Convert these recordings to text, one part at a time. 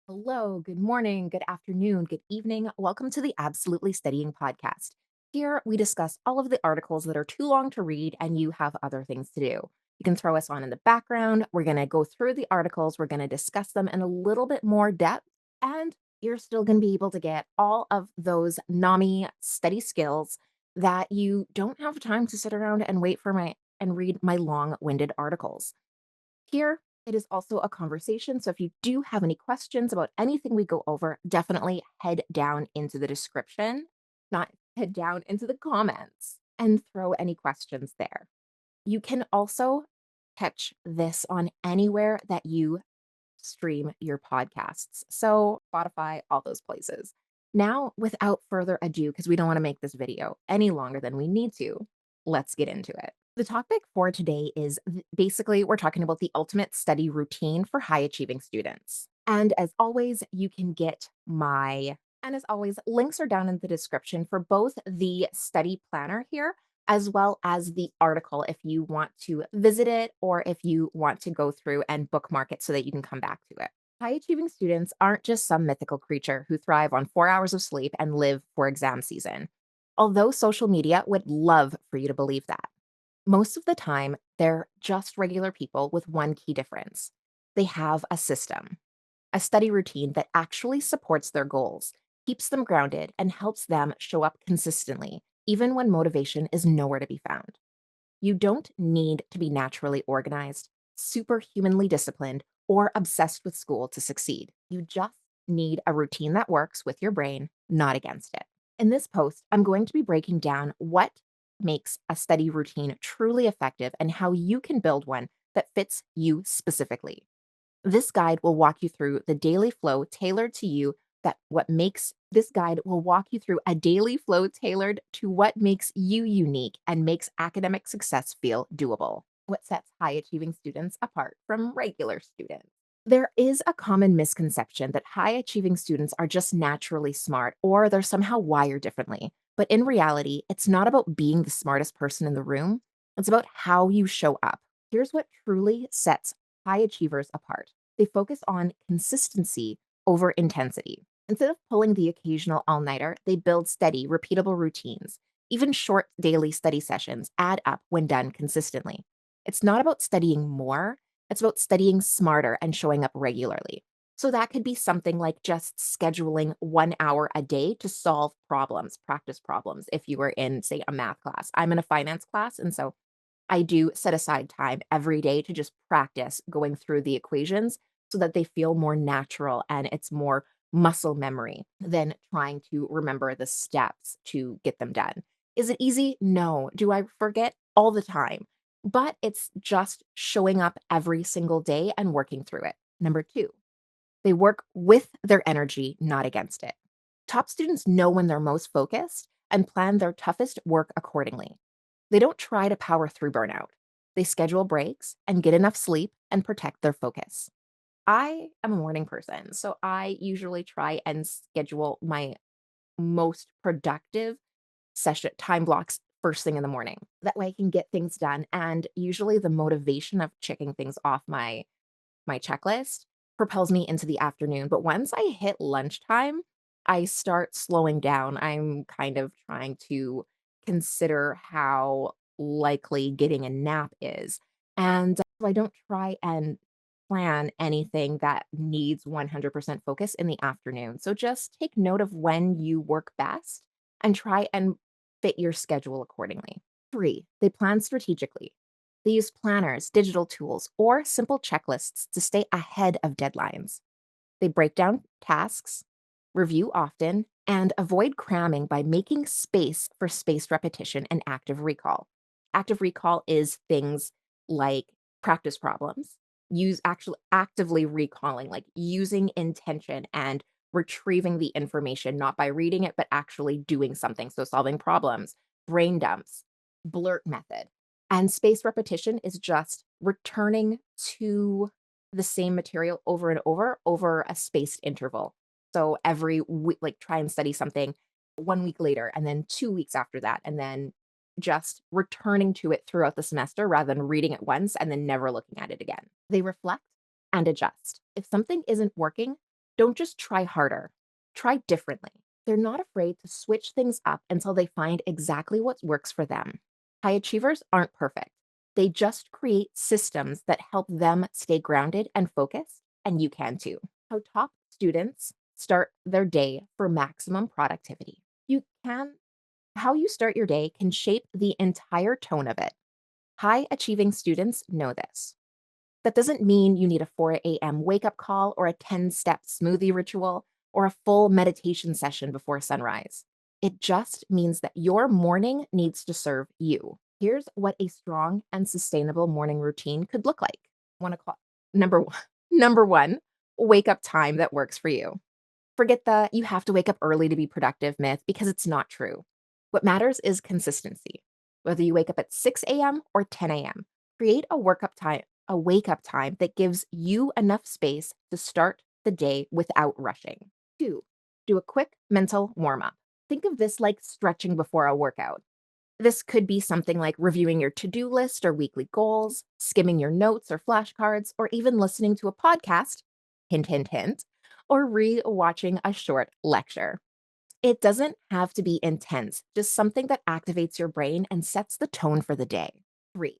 Hello, good morning, good afternoon, good evening. Welcome to the Absolutely Studying podcast. Here we discuss all of the articles that are too long to read and you have other things to do. You can throw us on in the background. We're going to go through the articles, we're going to discuss them in a little bit more depth, and you're still going to be able to get all of those NAMI study skills that you don't have time to sit around and wait for my and read my long-winded articles. Here, it is also a conversation. So if you do have any questions about anything we go over, definitely head down into the description, not head down into the comments and throw any questions there. You can also catch this on anywhere that you stream your podcasts. So Spotify, all those places. Now, without further ado, because we don't want to make this video any longer than we need to, let's get into it. The topic for today is basically we're talking about the ultimate study routine for high achieving students. And as always, you can get and as always, links are down in the description for both the study planner here as well as the article if you want to visit it or if you want to go through and bookmark it so that you can come back to it. High achieving students aren't just some mythical creature who thrive on 4 hours of sleep and live for exam season, although social media would love for you to believe that. Most of the time, they're just regular people with one key difference. They have a system, a study routine that actually supports their goals, keeps them grounded, and helps them show up consistently, even when motivation is nowhere to be found. You don't need to be naturally organized, superhumanly disciplined, or obsessed with school to succeed. You just need a routine that works with your brain, not against it. In this post, I'm going to be breaking down what makes a study routine truly effective and how you can build one that fits you specifically. This guide will walk you through the daily flow tailored to you that what makes this guide will walk you through a daily flow tailored to what makes you unique and makes academic success feel doable. What sets high achieving students apart from regular students? There is a common misconception that high achieving students are just naturally smart or they're somehow wired differently. But in reality, it's not about being the smartest person in the room, it's about how you show up. Here's what truly sets high achievers apart. They focus on consistency over intensity. Instead of pulling the occasional all nighter, they build steady, repeatable routines. Even short daily study sessions add up when done consistently. It's not about studying more, it's about studying smarter and showing up regularly. So that could be something like just scheduling 1 hour a day to solve problems, practice problems. If you were in, say, a math class, I'm in a finance class. And so I do set aside time every day to just practice going through the equations so that they feel more natural and it's more muscle memory than trying to remember the steps to get them done. Is it easy? No. Do I forget? All the time. But it's just showing up every single day and working through it. Number two, they work with their energy, not against it. Top students know when they're most focused and plan their toughest work accordingly. They don't try to power through burnout. They schedule breaks and get enough sleep and protect their focus. I am a morning person, so I usually try and schedule my most productive session time blocks first thing in the morning. That way I can get things done. And usually the motivation of checking things off my checklist propels me into the afternoon. But once I hit lunchtime, I start slowing down. I'm kind of trying to consider how likely getting a nap is. And I don't try and plan anything that needs 100% focus in the afternoon. So just take note of when you work best and try and fit your schedule accordingly. Three, they plan strategically. They use planners, digital tools, or simple checklists to stay ahead of deadlines. They break down tasks, review often, and avoid cramming by making space for spaced repetition and active recall. Active recall is things like practice problems, use actually actively recalling, like using intention and retrieving the information, not by reading it, but actually doing something. So solving problems, brain dumps, blurt method. And spaced repetition is just returning to the same material over and over a spaced interval. So every week, like try and study something 1 week later, and then 2 weeks after that, and then just returning to it throughout the semester rather than reading it once and then never looking at it again. They reflect and adjust. If something isn't working, don't just try harder, try differently. They're not afraid to switch things up until they find exactly what works for them. High achievers aren't perfect. They just create systems that help them stay grounded and focused, and you can too. How top students start their day for maximum productivity. You can How you start your day can shape the entire tone of it. High achieving students know this. That doesn't mean you need a 4 a.m. wake up call or a 10-step smoothie ritual or a full meditation session before sunrise. It just means that your morning needs to serve you. Here's what a strong and sustainable morning routine could look like. 1 o'clock. Number one, number one, wake up time that works for you. Forget the "you have to wake up early to be productive" myth because it's not true. What matters is consistency. Whether you wake up at 6 a.m. or 10 a.m., create a wake up time that gives you enough space to start the day without rushing. 2, do a quick mental warm up. Think of this like stretching before a workout. This could be something like reviewing your to do list or weekly goals, skimming your notes or flashcards, or even listening to a podcast, hint, hint, hint, or re watching a short lecture. It doesn't have to be intense, just something that activates your brain and sets the tone for the day. 3,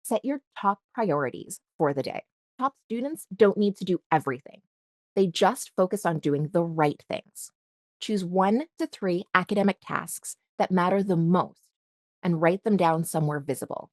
set your top priorities for the day. Top students don't need to do everything, they just focus on doing the right things. Choose 1 to 3 academic tasks that matter the most and write them down somewhere visible.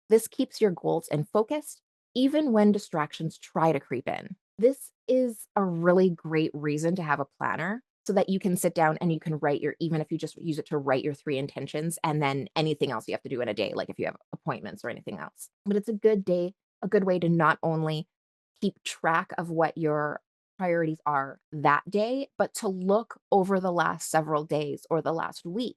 This keeps your goals in focus even when distractions try to creep in. This is a really great reason to have a planner so that you can sit down and you can write even if you just use it to write your 3 intentions and then anything else you have to do in a day, like if you have appointments or anything else. But it's a good way to not only keep track of what your priorities are that day, but to look over the last several days or the last week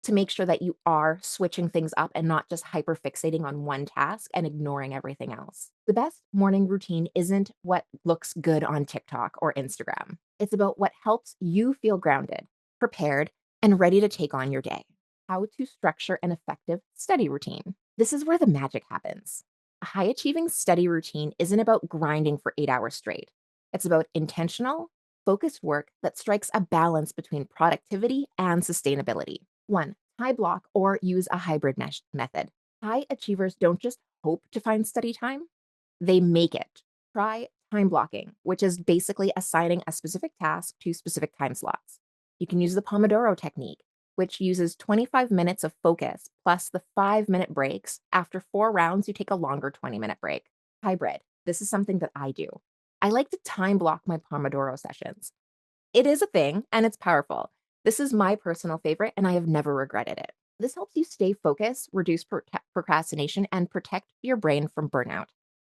to make sure that you are switching things up and not just hyper fixating on one task and ignoring everything else. The best morning routine isn't what looks good on TikTok or Instagram. It's about what helps you feel grounded, prepared, and ready to take on your day. How to structure an effective study routine. This is where the magic happens. A high achieving study routine isn't about grinding for 8 hours straight. It's about intentional, focused work that strikes a balance between productivity and sustainability. 1, tie block or use a hybrid method. High achievers don't just hope to find study time, they make it. Try time blocking, which is basically assigning a specific task to specific time slots. You can use the Pomodoro technique, which uses 25 minutes of focus plus the 5-minute breaks. After 4 rounds, you take a longer 20-minute break. Hybrid. This is something that I do. I like to time block my Pomodoro sessions. It is a thing and it's powerful. This is my personal favorite and I have never regretted it. This helps you stay focused, reduce procrastination, and protect your brain from burnout.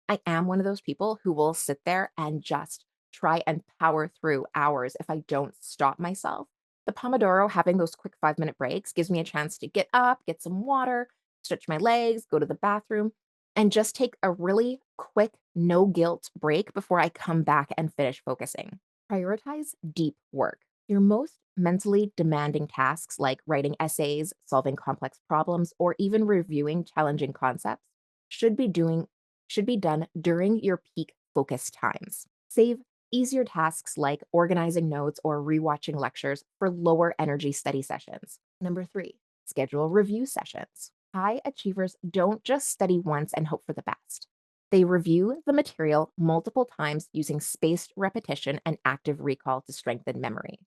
I am one of those people who will sit there and just try and power through hours if I don't stop myself. The Pomodoro, having those quick 5-minute breaks, gives me a chance to get up, get some water, stretch my legs, go to the bathroom, and just take a really quick, no guilt break before I come back and finish focusing. Prioritize deep work. Your most mentally demanding tasks, like writing essays, solving complex problems, or even reviewing challenging concepts, should be doing should be done during your peak focus times. Save easier tasks like organizing notes or rewatching lectures for lower energy study sessions. Number 3, schedule review sessions. High achievers don't just study once and hope for the best. They review the material multiple times using spaced repetition and active recall to strengthen memory.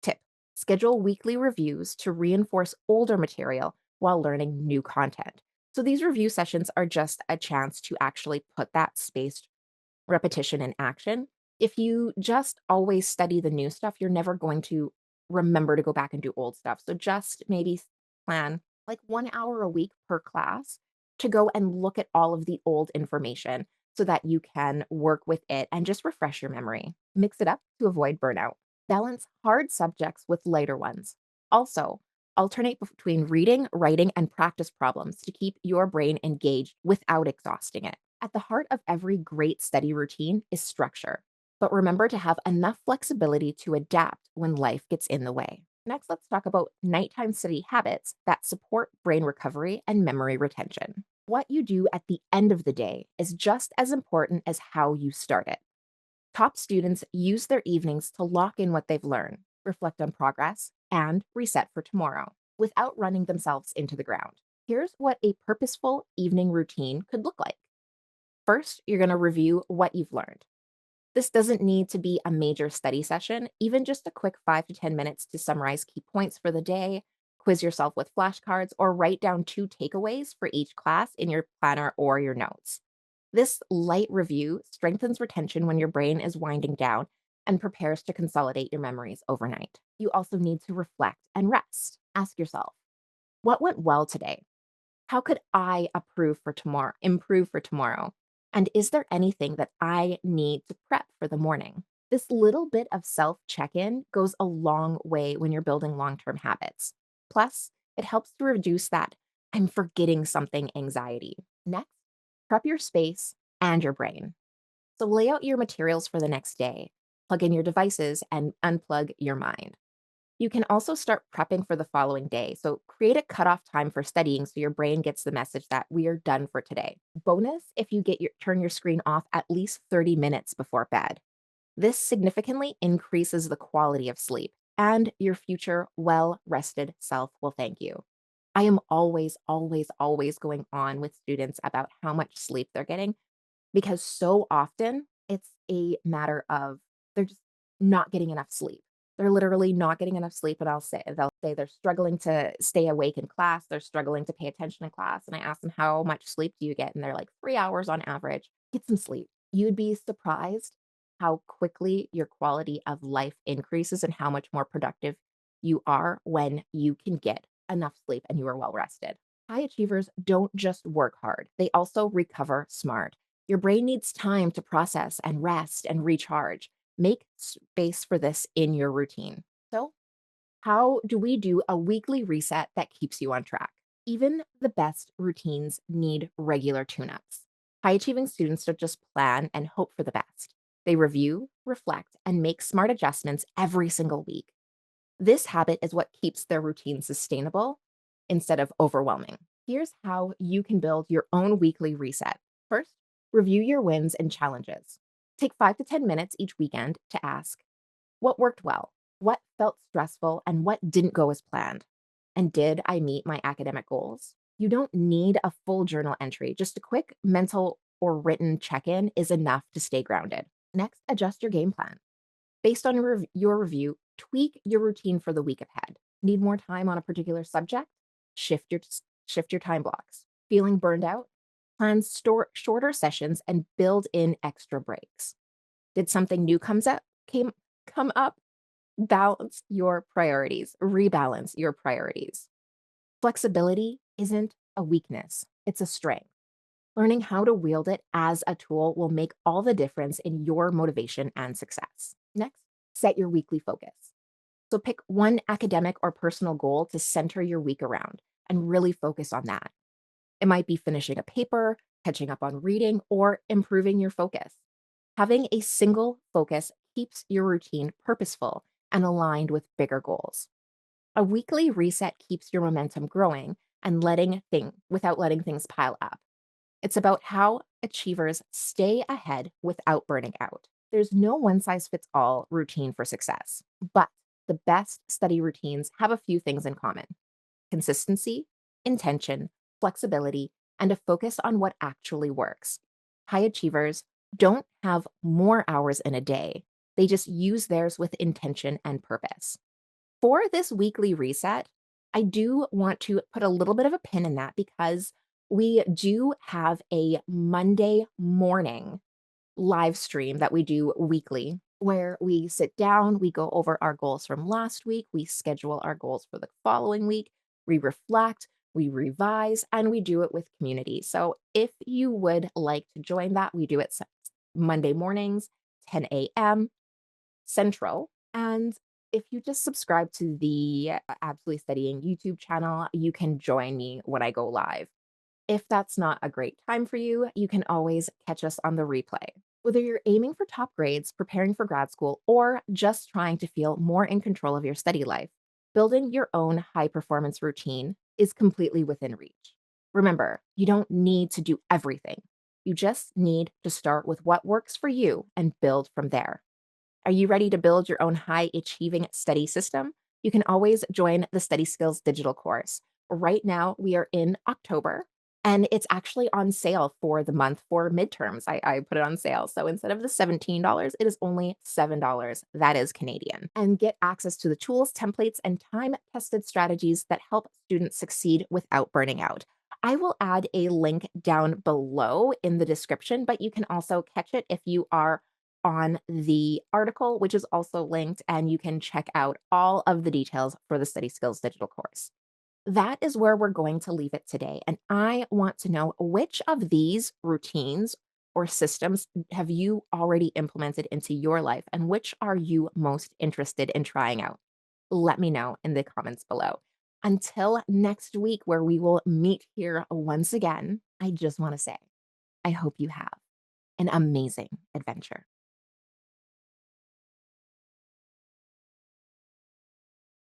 Tip: schedule weekly reviews to reinforce older material while learning new content. So these review sessions are just a chance to actually put that spaced repetition in action. If you just always study the new stuff, you're never going to remember to go back and do old stuff. So just maybe plan like 1 hour a week per class to go and look at all of the old information so that you can work with it and just refresh your memory. Mix it up to avoid burnout. Balance hard subjects with lighter ones. Also, alternate between reading, writing, and practice problems to keep your brain engaged without exhausting it. At the heart of every great study routine is structure, but remember to have enough flexibility to adapt when life gets in the way. Next, let's talk about nighttime study habits that support brain recovery and memory retention. What you do at the end of the day is just as important as how you start it. Top students use their evenings to lock in what they've learned, reflect on progress, and reset for tomorrow without running themselves into the ground. Here's what a purposeful evening routine could look like. First, you're going to review what you've learned. This doesn't need to be a major study session, even just a quick 5 to 10 minutes to summarize key points for the day, quiz yourself with flashcards, or write down two takeaways for each class in your planner or your notes. This light review strengthens retention when your brain is winding down and prepares to consolidate your memories overnight. You also need to reflect and rest. Ask yourself, what went well today? How could I improve for tomorrow? And is there anything that I need to prep for the morning? This little bit of self check in goes a long way when you're building long term habits. Plus, it helps to reduce that I'm forgetting something anxiety. Next, prep your space and your brain. So, lay out your materials for the next day, plug in your devices, and unplug your mind. You can also start prepping for the following day. So create a cutoff time for studying so your brain gets the message that we are done for today. Bonus if you turn your screen off at least 30 minutes before bed. This significantly increases the quality of sleep, and your future well rested self will thank you. I am always, always, always going on with students about how much sleep they're getting because so often it's a matter of they're just not getting enough sleep. They're literally not getting enough sleep, and they'll say they're struggling to stay awake in class, they're struggling to pay attention in class, and I ask them, "How much sleep do you get?" And they're like, "3 hours on average." Get some sleep. You'd be surprised how quickly your quality of life increases and how much more productive you are when you can get enough sleep and you are well rested. High achievers don't just work hard, they also recover smart. Your brain needs time to process and rest and recharge. Make space for this in your routine. So, how do we do a weekly reset that keeps you on track? Even the best routines need regular tune ups. High achieving students don't just plan and hope for the best. They review, reflect, and make smart adjustments every single week. This habit is what keeps their routine sustainable instead of overwhelming. Here's how you can build your own weekly reset. First, review your wins and challenges. Take 5 to 10 minutes each weekend to ask what worked well, what felt stressful, and what didn't go as planned. And did I meet my academic goals? You don't need a full journal entry, just a quick mental or written check in is enough to stay grounded. Next, adjust your game plan. Based on your review, tweak your routine for the week ahead. Need more time on a particular subject? Shift your shift your time blocks. Feeling burned out? Plan shorter sessions and build in extra breaks. Did something new came come up? Balance your priorities. Rebalance your priorities. Flexibility isn't a weakness; it's a strength. Learning how to wield it as a tool will make all the difference in your motivation and success. Next, set your weekly focus. So pick one academic or personal goal to center your week around and really focus on that. It might be finishing a paper, catching up on reading, or improving your focus. Having a single focus keeps your routine purposeful and aligned with bigger goals. A weekly reset keeps your momentum growing and without letting things pile up. It's about how achievers stay ahead without burning out. There's no one size fits all routine for success, but the best study routines have a few things in common: consistency, intention, flexibility, and a focus on what actually works. High achievers don't have more hours in a day, they just use theirs with intention and purpose. For this weekly reset, I do want to put a little bit of a pin in that because we do have a Monday morning live stream that we do weekly where we sit down, we go over our goals from last week, we schedule our goals for the following week, we reflect, we revise, and we do it with community. So if you would like to join that, we do it Monday mornings, 10 a.m. Central. And if you just subscribe to the Absolutely Studying YouTube channel, you can join me when I go live. If that's not a great time for you, you can always catch us on the replay. Whether you're aiming for top grades, preparing for grad school, or just trying to feel more in control of your study life, building your own high performance routine is completely within reach. Remember, you don't need to do everything. You just need to start with what works for you and build from there. Are you ready to build your own high achieving study system? You can always join the Study Skills digital course. Right now, we are in October and it's actually on sale for the month for midterms. I put it on sale. So instead of the $17, it is only $7. That is Canadian. And get access to the tools, templates, and time tested strategies that help students succeed without burning out. I will add a link down below in the description, but you can also catch it if you are on the article, which is also linked, and you can check out all of the details for the Study Skills digital course. That is where we're going to leave it today. And I want to know which of these routines or systems have you already implemented into your life, and which are you most interested in trying out? Let me know in the comments below. Until next week, where we will meet here once again, I just want to say, I hope you have an amazing adventure.